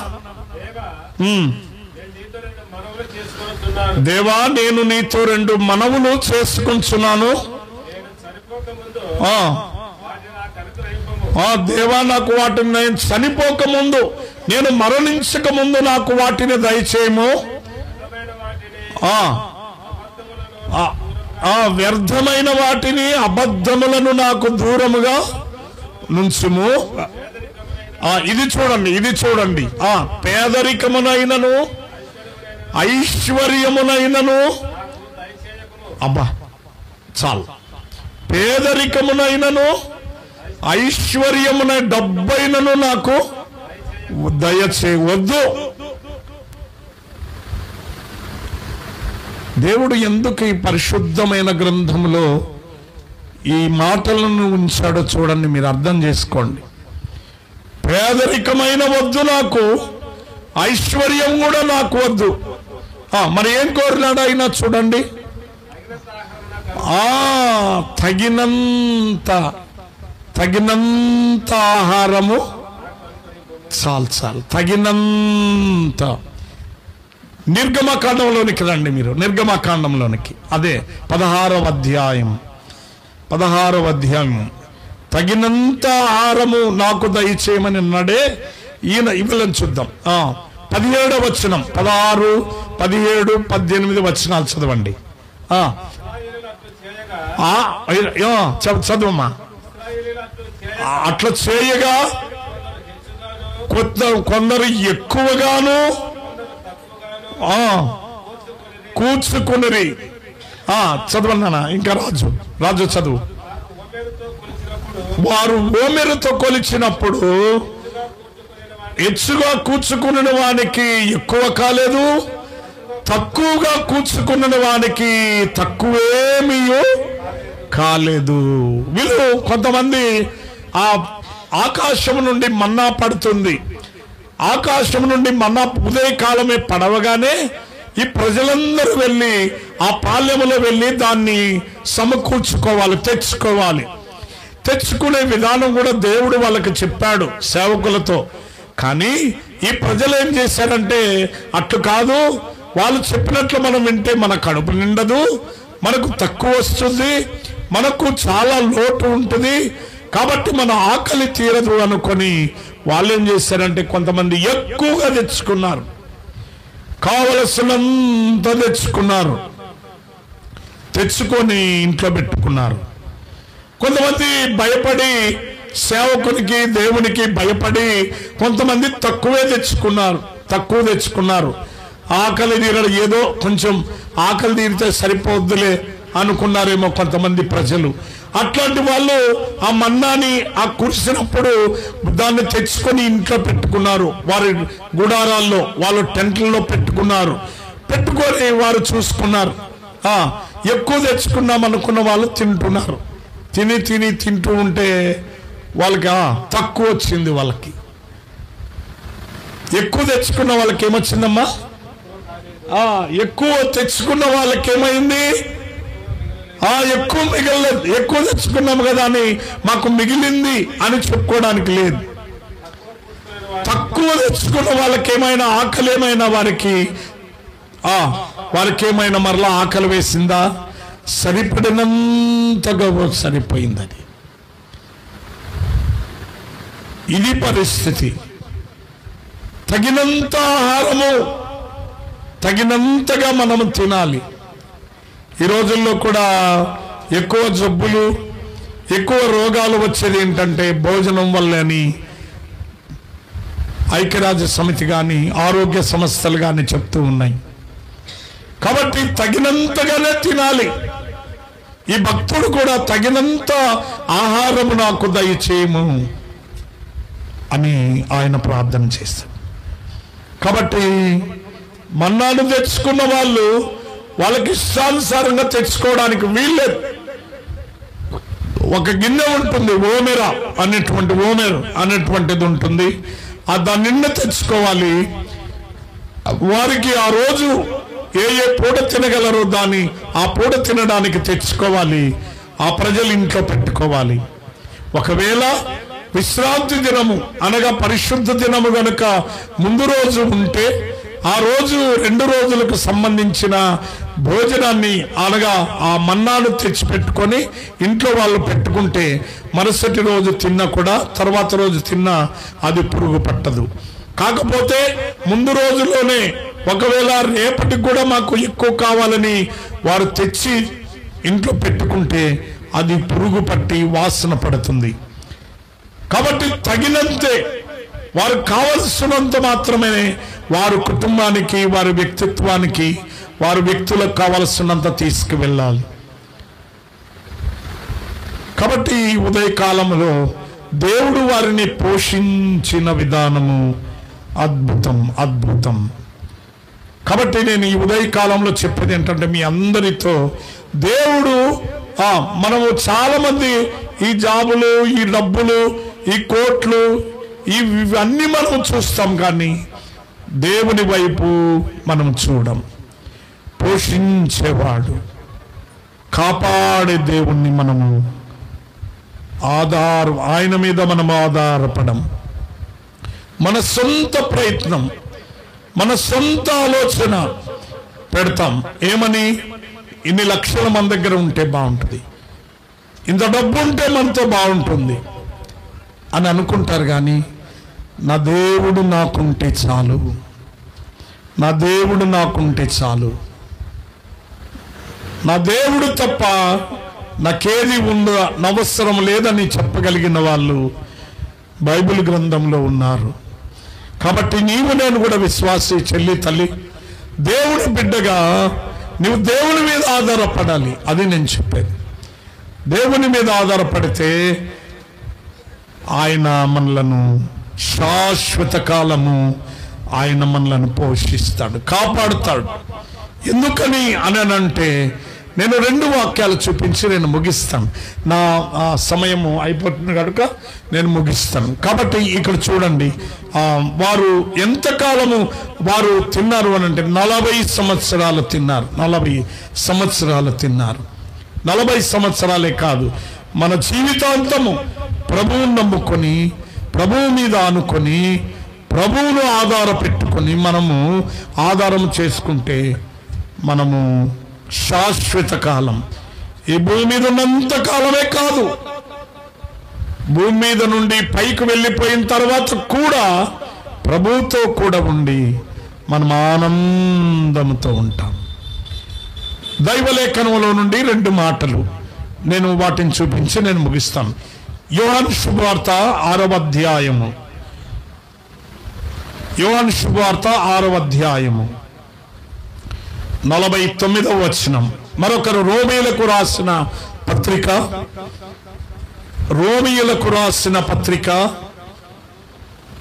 దేవా, నేను నీతో 2 మనవులు చేసుకుంటున్నాను. దేవా, నాకు వాటిని నేను చనిపోక ముందు, నేను మరణించక ముందు నాకు వాటిని దయచేయము. వ్యర్థమైన వాటిని, అబద్ధములను నాకు దూరముగా నుంచుము. ఇది చూడండి. పేదరికమునైనను ఐశ్వర్యమునైనను, అబ్బా చాలు, పేదరికమునైనను ఐశ్వర్యమున డబ్బైనను నాకు దయచేయవద్దు. దేవుడు ఎందుకు ఈ పరిశుద్ధమైన గ్రంథంలో ఈ మాటలను ఉంచాడో చూడండి, మీరు అర్థం చేసుకోండి. పేదరికమైన వద్దు నాకు, ఐశ్వర్యం కూడా నాకు వద్దు. మరి ఏం కోరినాడు ఆయన చూడండి. తగినంత ఆహారము, చాలు, తగినంత. నిర్గమకాండంలోనికి రండి మీరు, నిర్గమకాండంలోనికి, అదే 16వ అధ్యాయం. తగినంత ఆహారము నాకు దయచేయమని అన్నాడే ఈయన. ఇవ్వలని చూద్దాం. 17వ వచనం, 16, 17, 18 వచనాలు చదవండి. చదువమ్మా. అట్లా చేయగా కొందరు ఎక్కువగాను కూర్చుకుని. చదవన్నా ఇంకా రాజు చదువు. వారు ఓమెరుతో కొలిచినప్పుడు హెచ్చుగా కూర్చుకున్న వానికి ఎక్కువ కాలేదు, తక్కువగా కూర్చుకున్న వానికి తక్కువేమీ కాలేదు. వీళ్ళు కొంతమంది ఆకాశం నుండి మన్నా పడుతుంది, ఆకాశం నుండి మన్నా ఉదయకాలమే పడవగానే ఈ ప్రజలందరూ వెళ్ళి ఆ పాళ్యములో వెళ్ళి దాన్ని సమకూర్చుకోవాలి, తెచ్చుకునే విధానం కూడా దేవుడు వాళ్ళకి చెప్పాడు సేవకులతో. కానీ ఈ ప్రజలు ఏం చేశారంటే, అట్లు కాదు, వాళ్ళు చెప్పినట్లు మనం వింటే మన కడుపు నిండదు, మనకు తక్కువ వస్తుంది, మనకు చాలా లోటు ఉంటుంది, కాబట్టి మన ఆకలి తీరదు అనుకొని వాళ్ళు ఏం చేశారంటే కొంతమంది ఎక్కువగా తెచ్చుకున్నారు, కావలసినంత తెచ్చుకొని ఇంట్లో పెట్టుకున్నారు. కొంతమంది భయపడి, సేవకునికి దేవునికి భయపడి కొంతమంది తక్కువ తెచ్చుకున్నారు. ఆకలి తీరడం, ఏదో కొంచెం ఆకలి తీరితే సరిపోద్దులే అనుకున్నారేమో కొంతమంది ప్రజలు. అట్లాంటి వాళ్ళు ఆ మన్నాని కురిసినప్పుడు దాన్ని తెచ్చుకొని ఇంట్లో పెట్టుకున్నారు, వారి గుడారాల్లో, వాళ్ళు టెంట్లలో పెట్టుకొని వారు చూసుకున్నారు. ఎక్కువ తెచ్చుకున్నాం అనుకున్న వాళ్ళు తింటున్నారు. తింటూ ఉంటే వాళ్ళకి తక్కువ వచ్చింది. వాళ్ళకి ఎక్కువ తెచ్చుకున్న వాళ్ళకి ఏమొచ్చిందమ్మా? ఎక్కువ తెచ్చుకున్న వాళ్ళకి ఏమైంది? ఎక్కువ మిగలలేదు. ఎక్కువ తెచ్చుకున్నాము కదా అని మాకు మిగిలింది అని చెప్పుకోవడానికి లేదు. తక్కువ తెచ్చుకున్న వాళ్ళకి ఏమైనా ఆకలి, ఏమైనా వారికి ఏమైనా మరలా ఆకలి వేసిందా? సరిపడినంతగా సరిపోయిందని. ఇది పరిస్థితి. తగినంత ఆహారము, తగినంతగా మనము తినాలి. ఈ రోజుల్లో కూడా ఎక్కువ జబ్బులు, ఎక్కువ రోగాలు వచ్చేది ఏంటంటే భోజనం వల్లని ఐక్యరాజ్య సమితి కానీ ఆరోగ్య సంస్థలు కానీ చెప్తూ ఉన్నాయి. కాబట్టి తగినంతగానే తినాలి. ఈ భక్తుడు కూడా తగినంత ఆహారము నాకు దయచేయము అని ఆయన ప్రార్థన చేశారు. కాబట్టి మన్నాను తెచ్చుకున్న వాళ్ళు వాళ్ళకి ఇష్టానుసారంగా తెచ్చుకోవడానికి వీల్లేదు. ఒక గిన్నె ఉంటుంది, ఓమెరా అనేటువంటిది ఉంటుంది. దాని నిండా తెచ్చుకోవాలి. వారికి ఆ రోజు ఏ పూట తినగలరో దాన్ని ఆ పూట తినడానికి తెచ్చుకోవాలి. ఆ ప్రజలు ఇంట్లో పెట్టుకోవాలి. ఒకవేళ విశ్రాంతి దినము అనగా పరిశుద్ధ దినము గనుక ముందు రోజు ఉంటే ఆ రోజు 2 రోజులకు సంబంధించిన భోజనాన్ని అనగా ఆ మన్నాను తెచ్చిపెట్టుకొని ఇంట్లో వాళ్ళు పెట్టుకుంటే మరుసటి రోజు తిన్నా కూడా తర్వాత రోజు తిన్నా అది పురుగు పట్టదు. కాకపోతే ముందు రోజులోనే ఒకవేళ రేపటికి కూడా మాకు ఎక్కువ కావాలని వారు తెచ్చి ఇంట్లో పెట్టుకుంటే అది పురుగు పట్టి వాసన పడుతుంది. కాబట్టి తగినంతే వారు కావలసినంత మాత్రమే వారు కుటుంబానికి, వారి వ్యక్తిత్వానికి, వారి వ్యక్తులకు కావలసినంత తీసుకువెళ్ళాలి. కాబట్టి ఈ ఉదయకాలంలో దేవుడు వారిని పోషించిన విధానము అద్భుతం. కాబట్టి నేను ఈ ఉదయకాలంలో చెప్పేది ఏంటంటే మీ అందరితో దేవుడు మనము చాలా మంది ఈ జాబులు, ఈ డబ్బులు, ఈ కోట్లు ఇవన్నీ మనం చూస్తాం, కానీ దేవుని వైపు మనం చూడం. పోషించేవాడు, కాపాడే దేవుణ్ణి మనము ఆయన మీద మనం ఆధారపడం. మన సొంత ప్రయత్నం, మన సొంత ఆలోచన పెడతాం. ఏమని? ఇన్ని లక్షల మన దగ్గర ఉంటే బాగుంటుంది, ఇంత డబ్బు ఉంటే మనతో బాగుంటుంది అని అనుకుంటారు. కానీ నా దేవుడు నాకుంటే చాలు, నా దేవుడు నాకుంటే చాలు, నా దేవుడు తప్ప నాకేది ఉందో అవసరం లేదని చెప్పగలిగిన వాళ్ళు బైబిల్ గ్రంథంలో ఉన్నారు. కాబట్టి నీవు నేను కూడా విశ్వాసి చెల్లి తల్లి, దేవుని బిడ్డగా నువ్వు దేవుని మీద ఆధారపడాలి. అది నేను చెప్పేది. దేవుని మీద ఆధారపడితే ఆయన మనలను శాశ్వత కాలము ఆయన మనలను పోషిస్తాడు, కాపాడుతాడు. ఎందుకని అనంటే నేను 2 వాక్యాలు చూపించి నేను ముగిస్తాను. నా సమయము అయిపోతుంది కనుక నేను ముగిస్తాను. కాబట్టి ఇక్కడ చూడండి, వారు ఎంతకాలము వారు తిన్నారు అని అంటే 40 సంవత్సరాలు తిన్నారు. 40 సంవత్సరాలు తిన్నారు. 40 సంవత్సరాలే కాదు, మన జీవితాంతము ప్రభువును నమ్ముకొని, ప్రభువు మీద ఆనుకొని, ప్రభువును ఆధార పెట్టుకొని మనము ఆధారం చేసుకుంటే మనము శాశ్వత కాలం, ఈ భూమి మీద ఉన్నంత కాలమే కాదు, భూమి మీద నుండి పైకి వెళ్ళిపోయిన తర్వాత కూడా ప్రభువుతో కూడా ఉండి మనం ఆనందంతో ఉంటాం. దైవలేఖనంలో నుండి 2 మాటలు నేను వాటిని చూపించి నేను ముగిస్తాను. యోహాను శుభవార్త 6వ అధ్యాయము, యోహాను శుభవార్త 6వ అధ్యాయము 49వ వచనం. మరొకరు రోమీయులకు రాసిన పత్రిక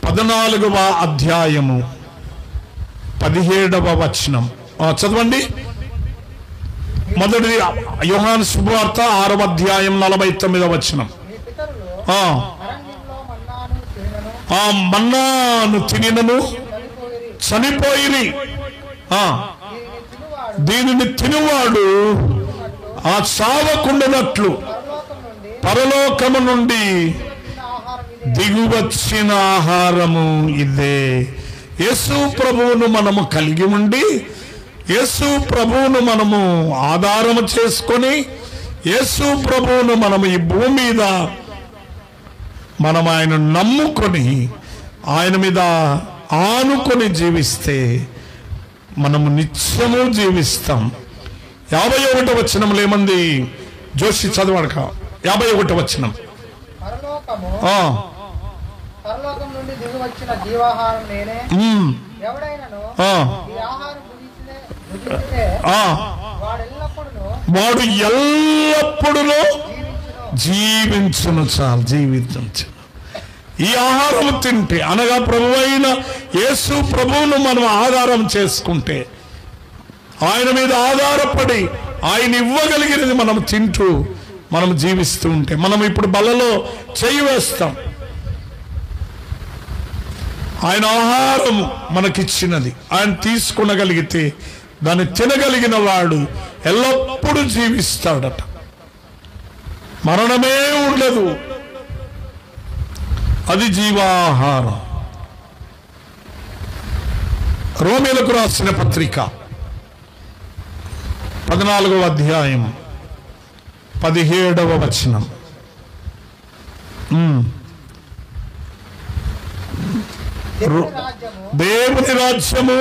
14వ అధ్యాయము 17వ వచనం చదవండి. మొదటిది యోహాను శుభవార్త 6వ అధ్యాయం 49వ వచనం. ఆ మన్నాను తినినను చనిపోయిరి, దీనిని తినువాడు ఆ చావకుండానట్లు పరలోకము నుండి దిగువచ్చిన ఆహారము ఇదే. యేసు ప్రభువును మనము కలిగి ఉండి, యేసు ప్రభువును మనము ఆధారము చేసుకొని, యేసు ప్రభువును మనము ఈ భూమి మీద మనం ఆయన నమ్ముకొని ఆయన మీద ఆనుకొని జీవిస్తే మనము నిత్యము జీవిస్తాం. 51వ వచనంలో ఏమంది? జోషి చదవడక. 51వ వచనం. పరలోకం నుండి దిగి వచ్చిన జీవాహారం నేనే, ఎవడైనను ఈ ఆహారం భుజించితే వాడు ఎల్లప్పుడూ జీవించును. చాలు, జీవించు. ఈ ఆహారం తింటే అనగా ప్రభువైన యేసు ప్రభువును మనం ఆధారం చేసుకుంటే ఆయన మీద ఆధారపడి ఆయన ఇవ్వగలిగినది మనం తింటూ మనం జీవిస్తూ ఉంటే, మనం ఇప్పుడు బలలో చేయి వేస్తాం. ఆయన ఆహారం మనకిచ్చినది ఆయన తీసుకునగలిగితే దాన్ని తినగలిగిన వాడు ఎల్లప్పుడూ జీవిస్తాడట, మరణమే ఉండదు. అది జీవాహారం. రోమీలకు రాసిన పత్రిక 14వ అధ్యాయం 17వ వచనం. దేవుని రాజ్యము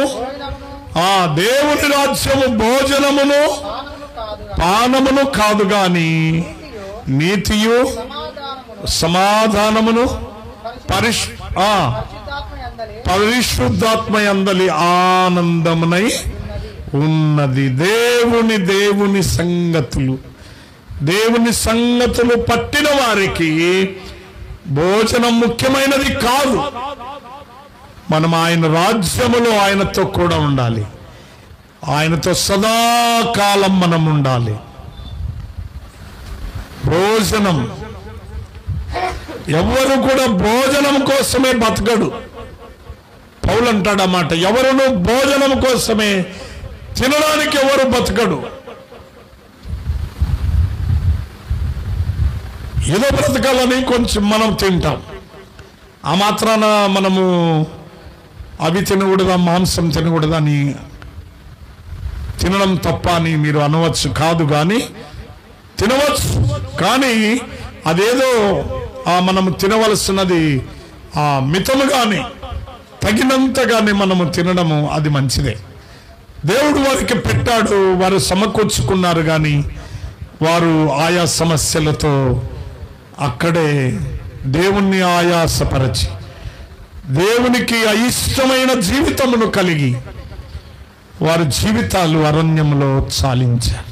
దేవుని రాజ్యము భోజనమును పానమును కాదు గాని నీతియు సమాధానమును పరిశుద్ధాత్మ యందలి ఆనందమునై ఉన్నది. దేవుని సంగతులు పట్టిన వారికి భోజనం ముఖ్యమైనది కాదు. మనం ఆయన రాజ్యములో ఆయనతో కూడా ఉండాలి, ఆయనతో సదాకాలం మనం ఉండాలి. భోజనం, ఎవరు కూడా భోజనం కోసమే బతకడు. పౌలు అంటాడన్నమాట, ఎవరును భోజనం కోసమే, తినడానికి ఎవరు బతకడు. ఏదో బ్రతకాలని కొంచెం మనం తింటాం, ఆ మాత్రాన మనము అవి తినకూడదా, మాంసం తినకూడదా అని తినడం తప్ప అని మీరు అనవచ్చు. కాదు, కానీ తినవచ్చు, కానీ అదేదో మనము తినవలసినది మితముగానే తగినంతగానే మనము తినడము అది మంచిదే. దేవుడు వారికి పెట్టాడు, వారు సమకూర్చుకున్నారు, కానీ వారు ఆయా సమస్యలతో అక్కడే దేవుణ్ణి ఆయాసపరచి దేవునికి అయిష్టమైన జీవితమును కలిగి వారి జీవితాలు అరణ్యంలో చాలించారు.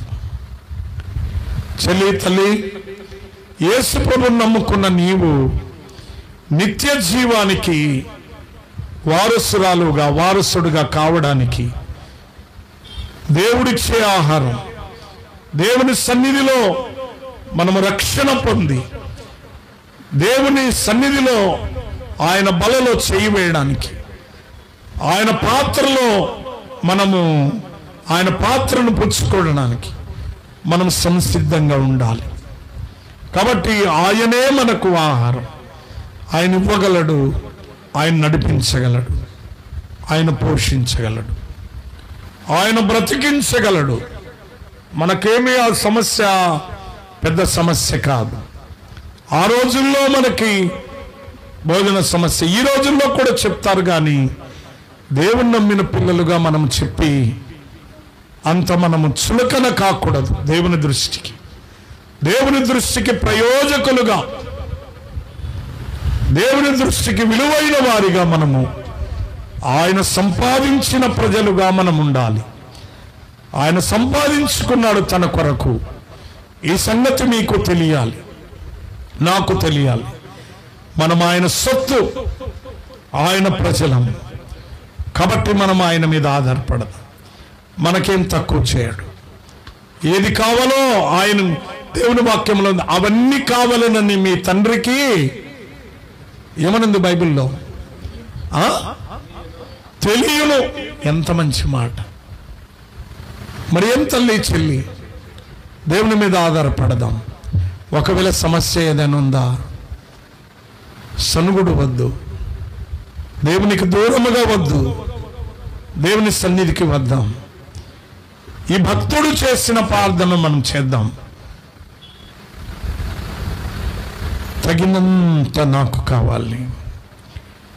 చెల్లి, తల్లి, యేసు ప్రభువును నమ్ముకున్న నీవు నిత్య జీవానికి వారసుడుగా కావడానికి దేవుడిచ్చే ఆహారం, దేవుని సన్నిధిలో మనము రక్షణ పొంది దేవుని సన్నిధిలో ఆయన బలలో చేయి వేయడానికి, ఆయన పాత్రలో మనము ఆయన పాత్రను పుచ్చుకోవడానికి మనం సంసిద్ధంగా ఉండాలి. కాబట్టి ఆయనే మనకు ఆహారం. ఆయన ఇవ్వగలడు, ఆయన నడిపించగలడు, ఆయన పోషించగలడు, ఆయన బ్రతికించగలడు. మనకేమీ ఆ సమస్య పెద్ద సమస్య కాదు. ఆ రోజుల్లో మనకి భోజన సమస్య, ఈ రోజుల్లో కూడా చెప్తారు, కానీ దేవుని నమ్మిన పిల్లలుగా మనం చెప్పి అంత మనము చులకన కాకూడదు. దేవుని దృష్టికి ప్రయోజకులుగా, దేవుని దృష్టికి విలువైన వారిగా మనము ఆయన సంపాదించిన ప్రజలుగా మనం ఉండాలి. ఆయన సంపాదించుకున్నాడు తన కొరకు. ఈ సంగతి మీకు తెలియాలి, నాకు తెలియాలి. మనం ఆయన సొత్తు, ఆయన ప్రజలం. కాబట్టి మనం ఆయన మీద ఆధారపడదు. మనకేం తక్కువ చేయడు. ఏది కావాలో ఆయన, దేవుని వాక్యంలో ఉంది, అవన్నీ కావాలనని మీ తండ్రికి ఏమనుంది బైబిల్లో? తెలియను. ఎంత మంచి మాట. మరి ఏం తల్లి, చెల్లి, దేవుని మీద ఆధారపడదాం. ఒకవేళ సమస్య ఏదైనా ఉందా, సనుగుడు వద్దు, దేవునికి దూరముగా వద్దు, దేవుని సన్నిధికి వద్దాం. ఈ భక్తుడు చేసిన ప్రార్థన మనం చేద్దాం. తగినంత నాకు కావాలి,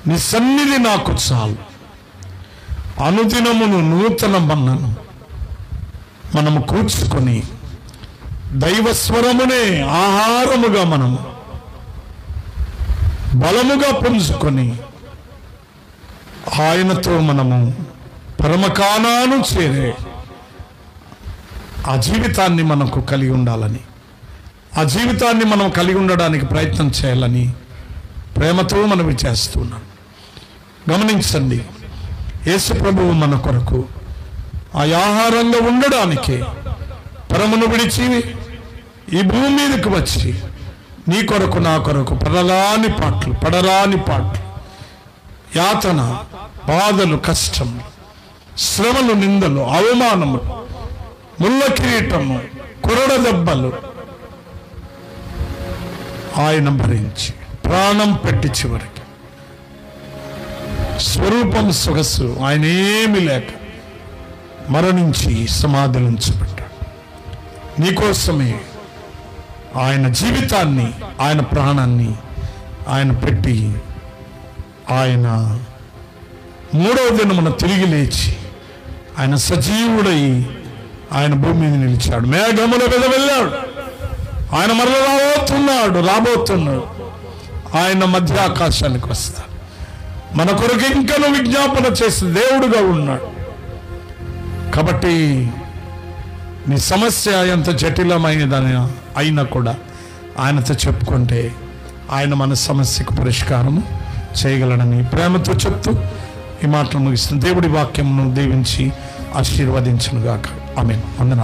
నీ సన్నిధి నాకు చాలు. అనుదినమును నూతన మన్నను మనము కూర్చుకొని దైవస్వరమునే ఆహారముగా మనము బలముగా పుంజుకొని ఆయనతో మనము పరమకానాను చేరే ఆ జీవితాన్ని మనకు కలిగి ఉండాలని, ఆ జీవితాన్ని మనం కలిగి ఉండడానికి ప్రయత్నం చేయాలని ప్రేమతో మనవి చేస్తున్నాం. గమనించండి, యేసు ప్రభువు మన కొరకు ఆ ఆహారంగా ఉండడానికే పరమును విడిచి ఈ భూమి మీదకి వచ్చి నీ కొరకు నా కొరకు పడరాని పాటలు యాతన, బాధలు, కష్టం, శ్రమలు, నిందలు, అవమానములు, ముళ్ళ కిరీటము, కొరడ దెబ్బలు ఆయన భరించి ప్రాణం పెట్టి చివరికి స్వరూపం సొగసు ఆయన ఏమి లేక మరణించి సమాధిలో ఉంచబడ్డాడు. నీకోసమే ఆయన జీవితాన్ని, ఆయన ప్రాణాన్ని ఆయన పెట్టి ఆయన 3వ దినమున తిరిగి లేచి ఆయన సజీవుడై ఆయన భూమి మీద నిలిచాడు. మేఘముల మీద వెళ్ళాడు. ఆయన మరల రాబోతున్నాడు. ఆయన మధ్య ఆకాశానికి వస్తాడు. మన కొరకు ఇంకనూ విజ్ఞాపన చేసి దేవుడుగా ఉన్నాడు. కాబట్టి నీ సమస్య ఎంత జటిలమైనదని అయినా కూడా ఆయనతో చెప్పుకుంటే ఆయన మన సమస్యకు పరిష్కారము చేయగలడని ప్రేమతో చెప్తూ ఈ మాటలు ముగిస్తుంది. దేవుడి వాక్యమును దీవించి ఆశీర్వదించును గాక. ఆమేన్. వందనాలు.